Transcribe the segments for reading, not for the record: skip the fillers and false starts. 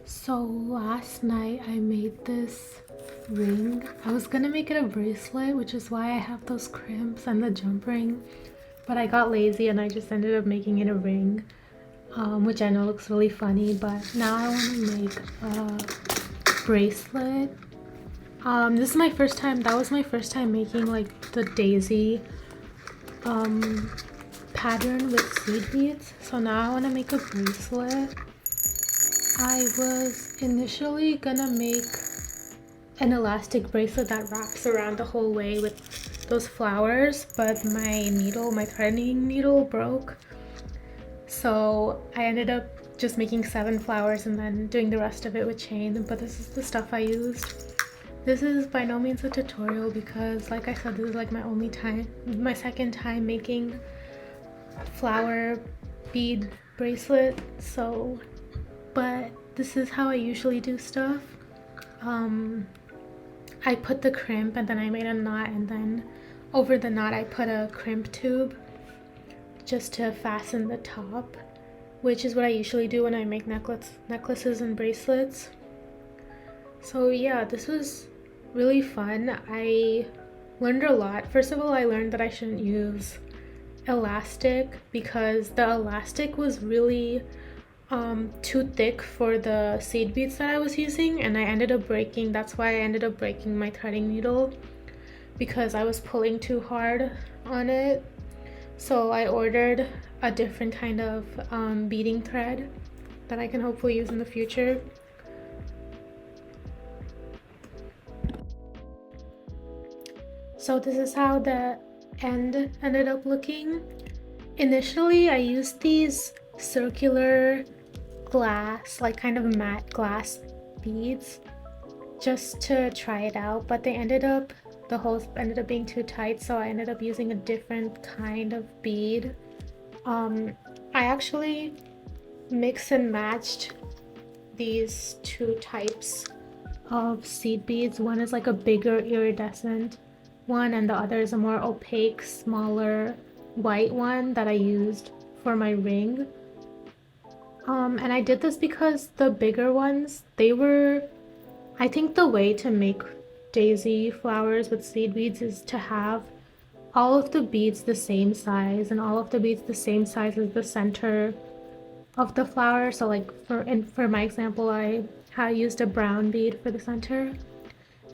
So last night I made this ring. I was gonna make it a bracelet, which is why I have those crimps and the jump ring, but I got lazy and I just ended up making it a ring, which I know looks really funny, but now I want to make a bracelet. This is my first time, that was my first time making like the daisy pattern with seed beads, so now I want to make a bracelet. I was initially gonna make an elastic bracelet that wraps around the whole way with those flowers, but my threading needle broke. So I ended up just making 7 flowers and then doing the rest of it with chain, but this is the stuff I used. This is by no means a tutorial because, like I said, this is like my second time making flower bead bracelet, so but this is how I usually do stuff. I put the crimp and then I made a knot, and then over the knot I put a crimp tube just to fasten the top, which is what I usually do when I make necklaces and bracelets. So yeah, this was really fun. I learned a lot. First of all, I learned that I shouldn't use elastic because the elastic was really too thick for the seed beads that I was using, and I ended up breaking, that's why I ended up breaking my threading needle, because I was pulling too hard on it. So I ordered a different kind of beading thread that I can hopefully use in the future. So this is how the end ended up looking. Initially I used these circular glass, like kind of matte glass beads just to try it out, but the holes ended up being too tight, so I ended up using a different kind of bead. I actually mix and matched these two types of seed beads. One is like a bigger iridescent one and the other is a more opaque, smaller white one that I used for my ring. And I did this because the bigger ones, I think the way to make daisy flowers with seed beads is to have all of the beads the same size and all of the beads the same size as the center of the flower. So like for my example, I used a brown bead for the center.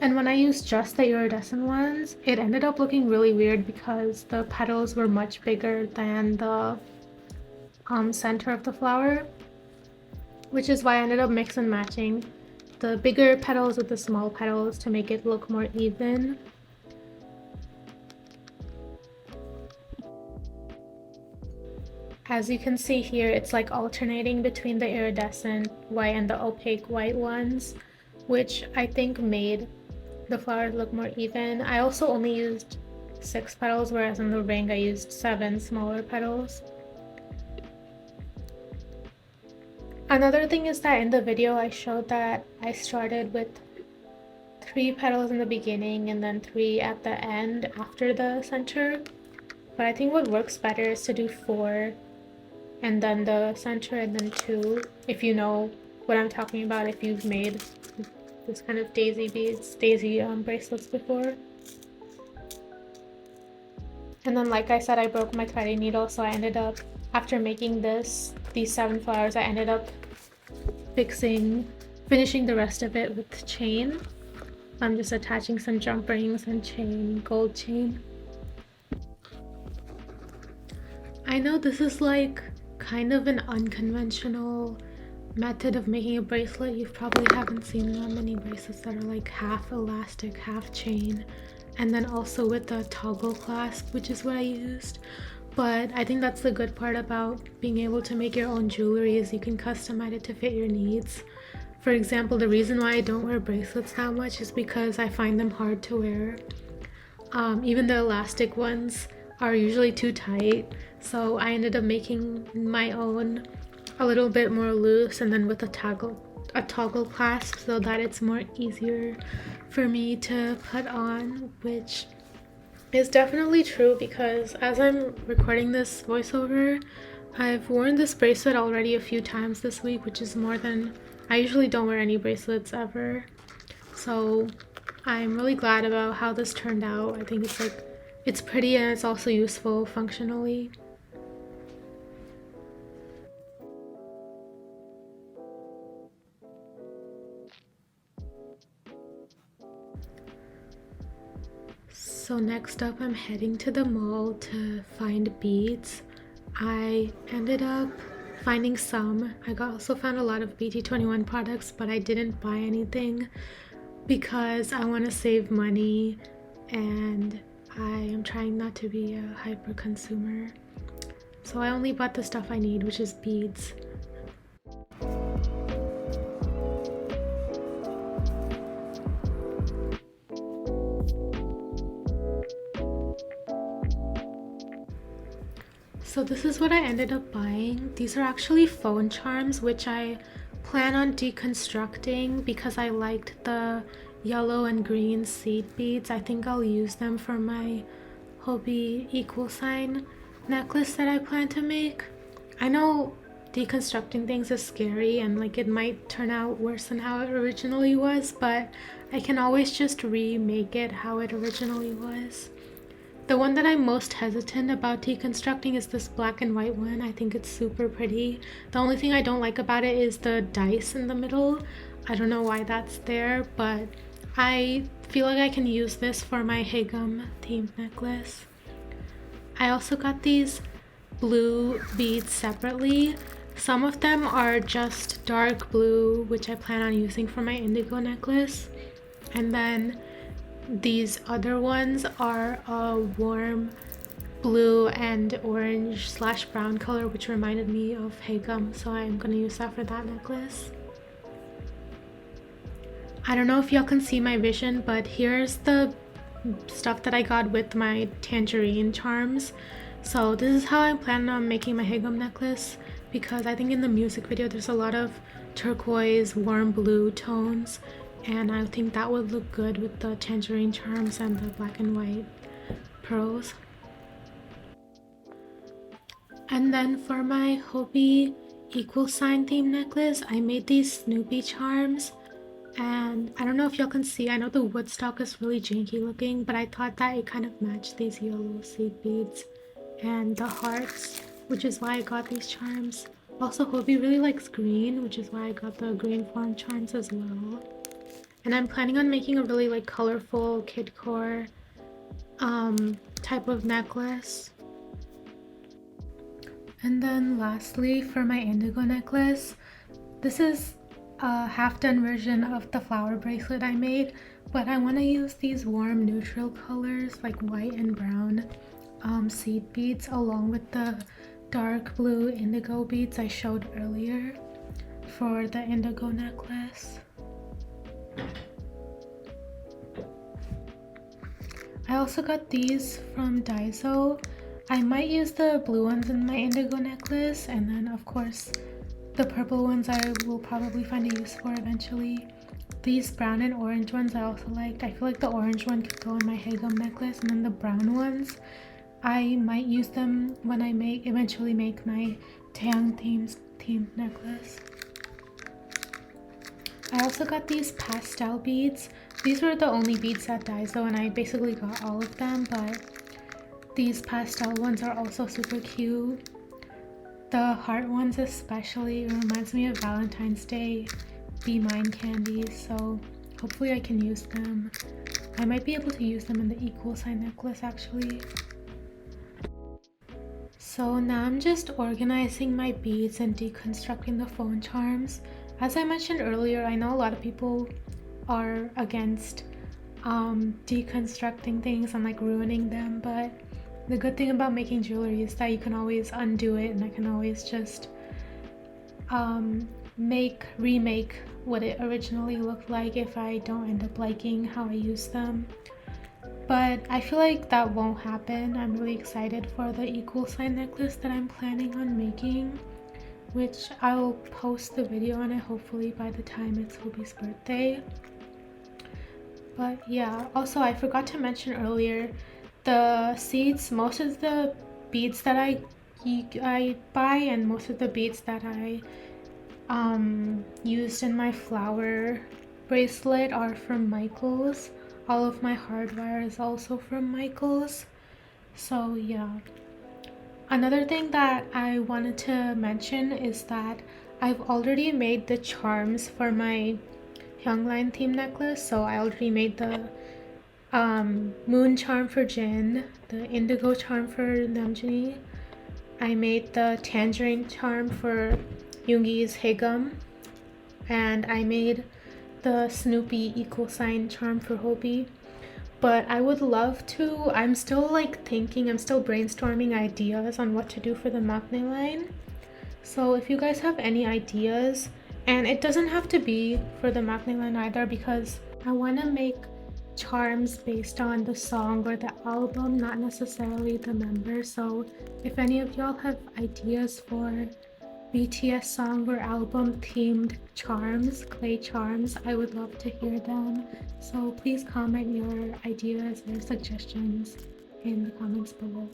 And when I used just the iridescent ones, it ended up looking really weird because the petals were much bigger than the center of the flower, which is why I ended up mix and matching the bigger petals with the small petals to make it look more even. As you can see here, it's like alternating between the iridescent white and the opaque white ones, which I think made the flowers look more even. I also only used 6 petals, whereas in the ring I used 7 smaller petals. Another thing is that in the video I showed that I started with 3 petals in the beginning and then 3 at the end after the center. But I think what works better is to do 4 and then the center and then 2, if you know what I'm talking about, if you've made this kind of daisy bracelets before. And then, like I said, I broke my threading needle, so I ended up, after making these 7 flowers, I ended up finishing the rest of it with chain. I'm just attaching some jump rings and chain, gold chain. I know this is like kind of an unconventional method of making a bracelet. You probably haven't seen that many bracelets that are like half elastic, half chain, and then also with the toggle clasp, which is what I used. But I think that's the good part about being able to make your own jewelry, is you can customize it to fit your needs. For example, the reason why I don't wear bracelets that much is because I find them hard to wear. Even the elastic ones are usually too tight, so I ended up making my own a little bit more loose and then with a toggle clasp so that it's more easier for me to put on, which is definitely true because as I'm recording this voiceover, I've worn this bracelet already a few times this week, which is more than... I usually don't wear any bracelets ever. So I'm really glad about how this turned out. I think it's pretty and it's also useful functionally. So next up, I'm heading to the mall to find beads. I ended up finding some. I also found a lot of BT21 products, but I didn't buy anything because I want to save money and I am trying not to be a hyper consumer. So I only bought the stuff I need, which is beads. So this is what I ended up buying. These are actually phone charms, which I plan on deconstructing because I liked the yellow and green seed beads. I think I'll use them for my Hobie equal sign necklace that I plan to make. I know deconstructing things is scary and like it might turn out worse than how it originally was, but I can always just remake it how it originally was. The one that I'm most hesitant about deconstructing is this black and white one. I think it's super pretty. The only thing I don't like about it is the dice in the middle. I don't know why that's there, but I feel like I can use this for my Hagum themed necklace. I also got these blue beads separately. Some of them are just dark blue, which I plan on using for my indigo necklace. And then these other ones are a warm blue and orange slash brown color, which reminded me of Hagum, so I'm gonna use that for that necklace. I don't know if y'all can see my vision, but here's the stuff that I got with my tangerine charms. So this is how I'm planning on making my Hagum necklace, because I think in the music video there's a lot of turquoise, warm blue tones, and I think that would look good with the tangerine charms and the black and white pearls. And then for my Hobie equal sign theme necklace, I made these Snoopy charms, and I don't know if y'all can see, I know the Woodstock is really janky looking, but I thought that it kind of matched these yellow seed beads and the hearts, which is why I got these charms. Also, Hobie really likes green, which is why I got the green form charms as well. And I'm planning on making a really like colorful kidcore type of necklace. And then lastly, for my indigo necklace, this is a half-done version of the flower bracelet I made, but I want to use these warm neutral colors like white and brown seed beads along with the dark blue indigo beads I showed earlier for the indigo necklace. I also got these from Daiso. I might use the blue ones in my indigo necklace, and then of course the purple ones I will probably find a use for eventually. These brown and orange ones I also liked. I feel like the orange one could go in my Hagum necklace, and then the brown ones I might use them when I eventually make my Taeyang themed necklace. I also got these pastel beads. These were the only beads at Daiso and I basically got all of them, but these pastel ones are also super cute. The heart ones especially, it reminds me of Valentine's Day Be Mine candies, so hopefully I can use them. I might be able to use them in the equal sign necklace actually. So now I'm just organizing my beads and deconstructing the phone charms. As I mentioned earlier, I know a lot of people are against deconstructing things and like ruining them, but the good thing about making jewelry is that you can always undo it, and I can always just remake what it originally looked like if I don't end up liking how I use them. But I feel like that won't happen. I'm really excited for the equal sign necklace that I'm planning on making, which I'll post the video on it hopefully by the time it's Hobie's birthday. But yeah, also I forgot to mention earlier, the seeds, most of the beads that I I buy, and most of the beads that I used in my flower bracelet are from Michaels. All of my hardwire is also from Michaels. So yeah. Another thing that I wanted to mention is that I've already made the charms for my Hyungline theme necklace. So I already made the moon charm for Jin, the indigo charm for Namjoon. I made the tangerine charm for Yoongi's Haegum, and I made the Snoopy equal sign charm for Hobi. But I would love to, I'm still thinking, I'm still brainstorming ideas on what to do for the maknae line. So if you guys have any ideas, and it doesn't have to be for the maknae line either, because I want to make charms based on the song or the album, not necessarily the member. So if any of y'all have ideas for BTS song or album themed charms, clay charms, I would love to hear them. So please comment your ideas or suggestions in the comments below.